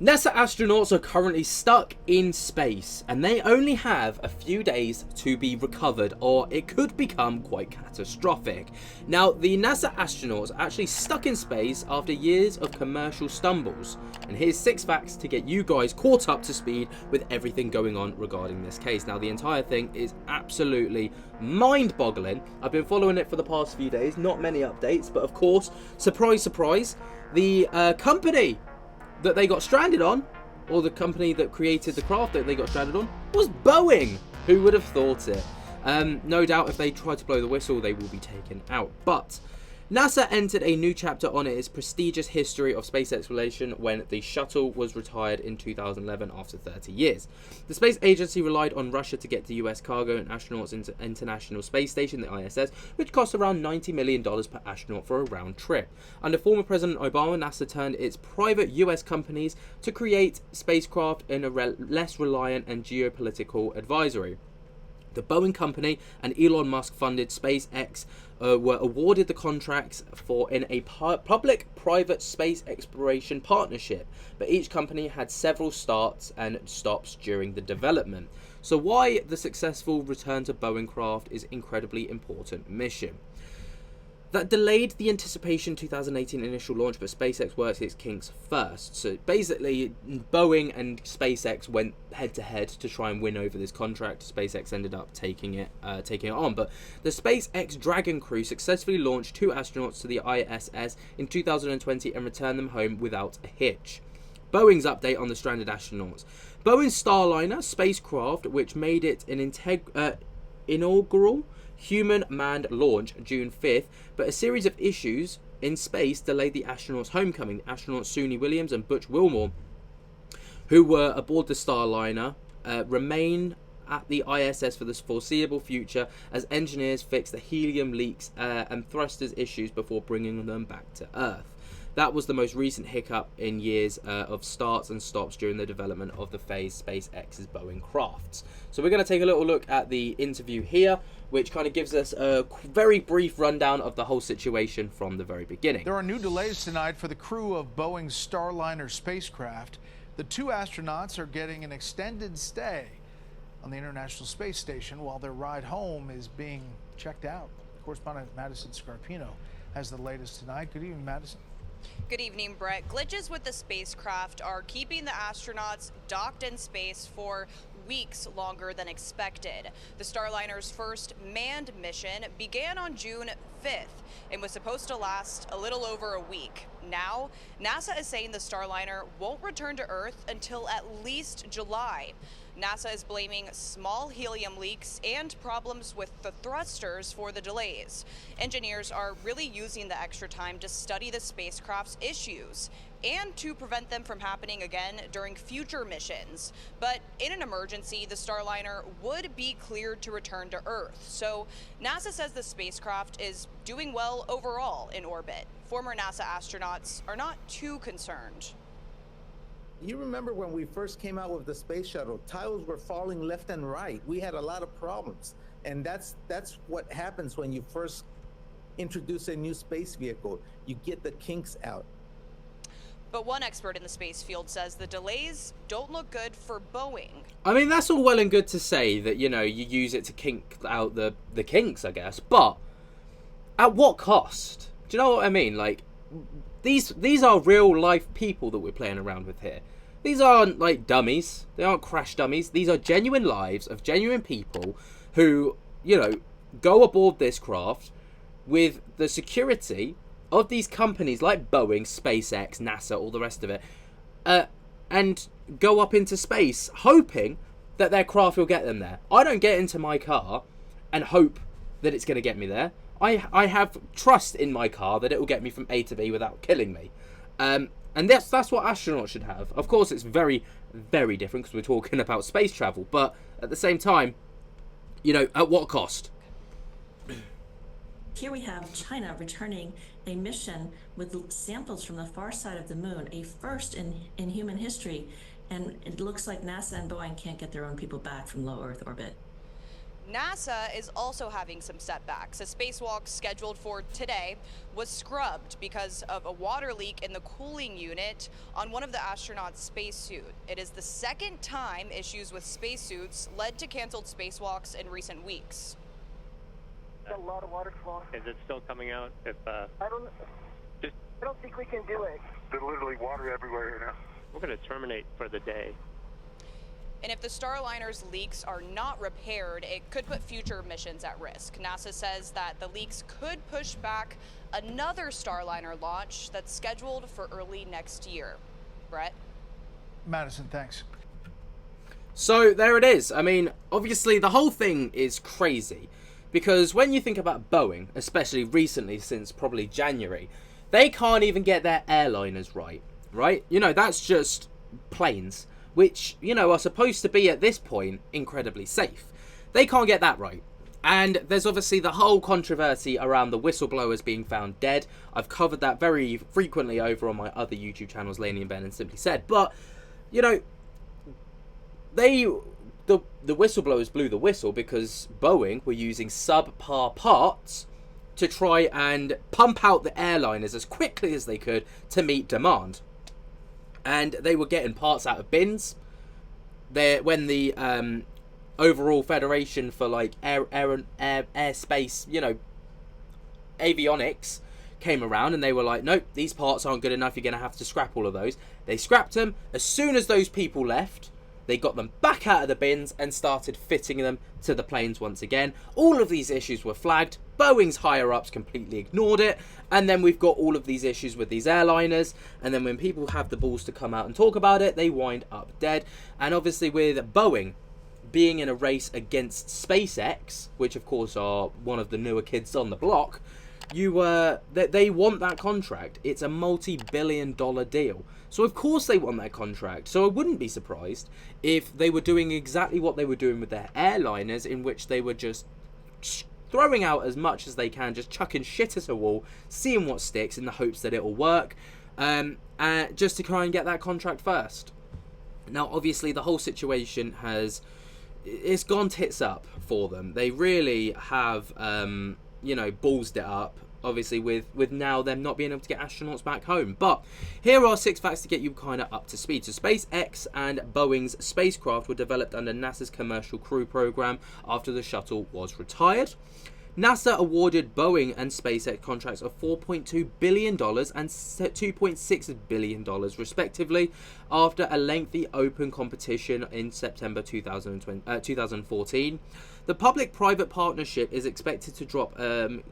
NASA astronauts are currently stuck in space and they only have a few days to be recovered, or it could become quite catastrophic. Now, the NASA astronauts are actually stuck in space after years of commercial stumbles, and here's 6 facts to get you guys caught up to speed with everything going on regarding this case. Now, the entire thing is absolutely mind-boggling. I've been following it for the past few days, not many updates, but of course, surprise, surprise, the company that they got stranded on, or the company that created the craft that they got stranded on, was Boeing. Who would have thought it? No doubt if they try to blow the whistle, they will be taken out. But NASA entered a new chapter on its prestigious history of space exploration when the shuttle was retired in 2011 after 30 years. The space agency relied on Russia to get the US cargo and astronauts into International Space Station, the ISS, which cost around $90 million per astronaut for a round trip. Under former President Obama, NASA turned its private US companies to create spacecraft in a less reliant and geopolitical advisory. The Boeing company and Elon Musk funded SpaceX were awarded the contracts in a public-private space exploration partnership, but each company had several starts and stops during the development. So why the successful return to Boeing craft is incredibly important mission. That delayed the anticipation 2018 initial launch, but SpaceX worked its kinks first. So basically, Boeing and SpaceX went head-to-head to try and win over this contract. SpaceX ended up taking it on. But the SpaceX Dragon crew successfully launched 2 astronauts to the ISS in 2020 and returned them home without a hitch. Boeing's update on the stranded astronauts. Boeing Starliner spacecraft, which made it an inaugural human-manned launch June 5th, but a series of issues in space delayed the astronauts' homecoming. Astronauts Suni Williams and Butch Wilmore, who were aboard the Starliner, remain at the ISS for the foreseeable future as engineers fix the helium leaks and thrusters issues before bringing them back to Earth. That was the most recent hiccup in years of starts and stops during the development of the phase SpaceX's Boeing crafts. So we're going to take a little look at the interview here, which kind of gives us a very brief rundown of the whole situation from the very beginning. There are new delays tonight for the crew of Boeing's Starliner spacecraft. The 2 astronauts are getting an extended stay on the International Space Station while their ride home is being checked out. Correspondent Madison Scarpino has the latest tonight. Good evening, Madison. Good evening, Brett. Glitches with the spacecraft are keeping the astronauts docked in space for weeks longer than expected. The Starliner's first manned mission began on June 5th and was supposed to last a little over a week. Now, NASA is saying the Starliner won't return to Earth until at least July. NASA is blaming small helium leaks and problems with the thrusters for the delays. Engineers are really using the extra time to study the spacecraft's issues and to prevent them from happening again during future missions. But in an emergency, the Starliner would be cleared to return to Earth. So NASA says the spacecraft is doing well overall in orbit. Former NASA astronauts are not too concerned. You remember when we first came out with the space shuttle, tiles were falling left and right. We had a lot of problems. And that's what happens when you first introduce a new space vehicle. You get the kinks out. But one expert in the space field says the delays don't look good for Boeing. I mean, that's all well and good to say that, you use it to kink out the kinks, I guess. But at what cost? Do you know what I mean? Like, these are real life people that we're playing around with here. These aren't like dummies. They aren't crash dummies. These are genuine lives of genuine people who, go aboard this craft with the security of these companies like Boeing, SpaceX, NASA, all the rest of it, and go up into space hoping that their craft will get them there. I don't get into my car and hope that it's going to get me there. I have trust in my car that it will get me from A to B without killing me. And that's what astronauts should have. Of course, it's very, very different because we're talking about space travel. But at the same time, at what cost? Here we have China returning a mission with samples from the far side of the moon, a first in human history. And it looks like NASA and Boeing can't get their own people back from low Earth orbit. NASA is also having some setbacks. A spacewalk scheduled for today was scrubbed because of a water leak in the cooling unit on one of the astronauts' spacesuit. It is the second time issues with spacesuits led to canceled spacewalks in recent weeks. A lot of water flow. Is it still coming out? I don't think we can do it. There's literally water everywhere here now. We're going to terminate for the day. And if the Starliner's leaks are not repaired, it could put future missions at risk. NASA says that the leaks could push back another Starliner launch that's scheduled for early next year. Brett? Madison, thanks. So there it is. I mean, obviously the whole thing is crazy, because when you think about Boeing, especially recently since probably January, they can't even get their airliners right? You know, that's just planes, which, you know, are supposed to be at this point incredibly safe. They can't get that right. And there's obviously the whole controversy around the whistleblowers being found dead. I've covered that very frequently over on my other YouTube channels, Laney and Ben and Simply Said. But, you know, the whistleblowers blew the whistle because Boeing were using subpar parts to try and pump out the airliners as quickly as they could to meet demand. And they were getting parts out of bins. When the overall Federation for like airspace, you know, avionics came around, and they were like, nope, these parts aren't good enough, you're going to have to scrap all of those. They scrapped them. As soon as those people left, they got them back out of the bins and started fitting them to the planes once again. All of these issues were flagged. Boeing's higher-ups completely ignored it. And then we've got all of these issues with these airliners. And then when people have the balls to come out and talk about it, they wind up dead. And obviously with Boeing being in a race against SpaceX, which of course are one of the newer kids on the block, they want that contract. It's a multi-billion-dollar deal. So of course they want that contract. So I wouldn't be surprised if they were doing exactly what they were doing with their airliners, in which they were just throwing out as much as they can, just chucking shit at a wall, seeing what sticks in the hopes that it'll work, just to try and get that contract first. Now, obviously, the whole situation it's gone tits up for them. They really have, you know, ballsed it up. Obviously, with now them not being able to get astronauts back home. But here are 6 facts to get you kind of up to speed. So SpaceX and Boeing's spacecraft were developed under NASA's Commercial Crew Program after the shuttle was retired. NASA awarded Boeing and SpaceX contracts of $4.2 billion and $2.6 billion, respectively, after a lengthy open competition in September 2014. The public-private partnership is expected to drop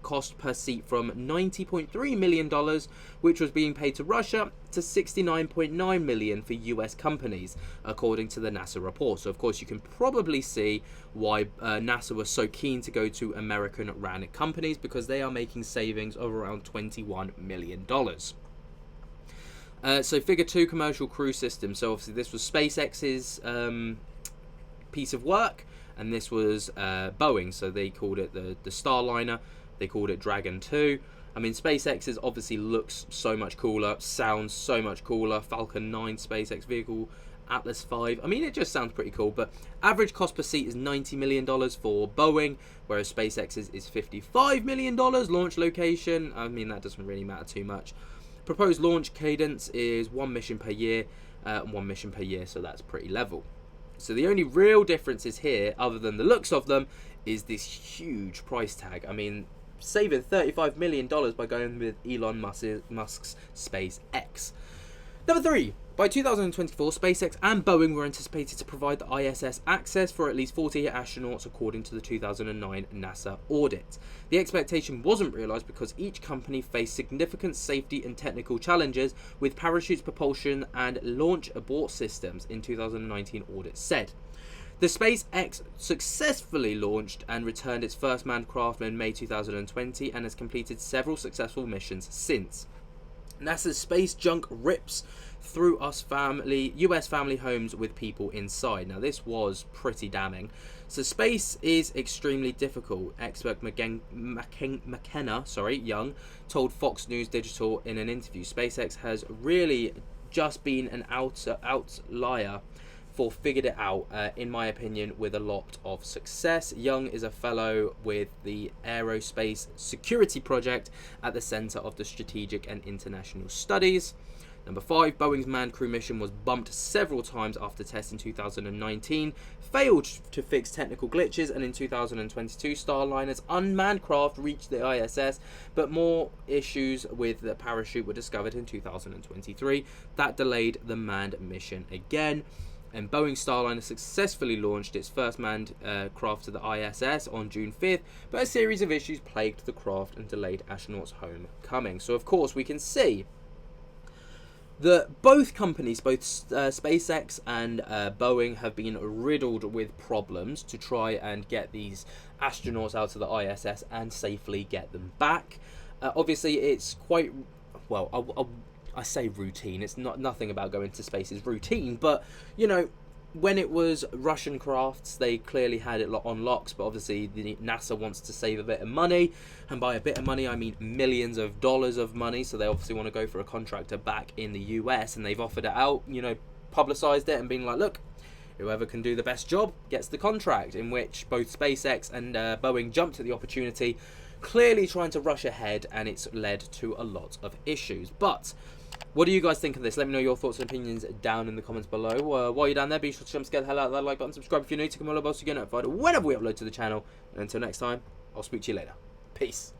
cost per seat from $90.3 million, which was being paid to Russia, to $69.9 million for US companies, according to the NASA report. So, of course, you can probably see why NASA was so keen to go to American-ran companies, because they are making savings of around $21 million. So, Figure 2, Commercial Crew System. So, obviously, this was SpaceX's piece of work, and this was Boeing, so they called it the Starliner. They called it Dragon 2. I mean, SpaceX's obviously looks so much cooler, sounds so much cooler. Falcon 9 SpaceX vehicle, Atlas 5. I mean, it just sounds pretty cool, but average cost per seat is $90 million for Boeing, whereas SpaceX's is $55 million. Launch location, I mean, that doesn't really matter too much. Proposed launch cadence is 1 mission per year, so that's pretty level. So the only real differences here, other than the looks of them, is this huge price tag. I mean, saving $35 million by going with Elon Musk's SpaceX. Number 3. By 2024, SpaceX and Boeing were anticipated to provide the ISS access for at least 48 astronauts, according to the 2009 NASA audit. The expectation wasn't realised because each company faced significant safety and technical challenges with parachutes, propulsion, and launch abort systems, in 2019 audit said. The SpaceX successfully launched and returned its first manned craft in May 2020 and has completed several successful missions since. NASA's space junk rips through US family homes with people inside. Now, this was pretty damning. So space is extremely difficult, expert McKenna Young told Fox News Digital in an interview. SpaceX has really just been an outlier figured it out, in my opinion, with a lot of success. Young is a fellow with the Aerospace Security Project at the Center of the Strategic and International Studies. Number 5, Boeing's manned crew mission was bumped several times after tests in 2019, failed to fix technical glitches, and in 2022, Starliner's unmanned craft reached the ISS, but more issues with the parachute were discovered in 2023. That delayed the manned mission again. And Boeing Starliner successfully launched its first manned craft to the ISS on June 5th, but a series of issues plagued the craft and delayed astronauts' homecoming. So, of course, we can see that both companies, both SpaceX and Boeing, have been riddled with problems to try and get these astronauts out to the ISS and safely get them back. Obviously, it's quite, well, I say routine. It's nothing about going to space is routine, but, you know, when it was Russian crafts, they clearly had it on locks, but obviously the NASA wants to save a bit of money, and by a bit of money I mean millions of dollars of money, so they obviously want to go for a contractor back in the US, and they've offered it out, you know, publicized it and been like, look, whoever can do the best job gets the contract, in which both SpaceX and Boeing jumped at the opportunity, clearly trying to rush ahead, and it's led to a lot of issues. But what do you guys think of this? Let me know your thoughts and opinions down in the comments below. While you're down there, be sure to jump scare the hell out of that like button, subscribe if you're new to come on, to get notified whenever we upload to the channel. And until next time, I'll speak to you later. Peace.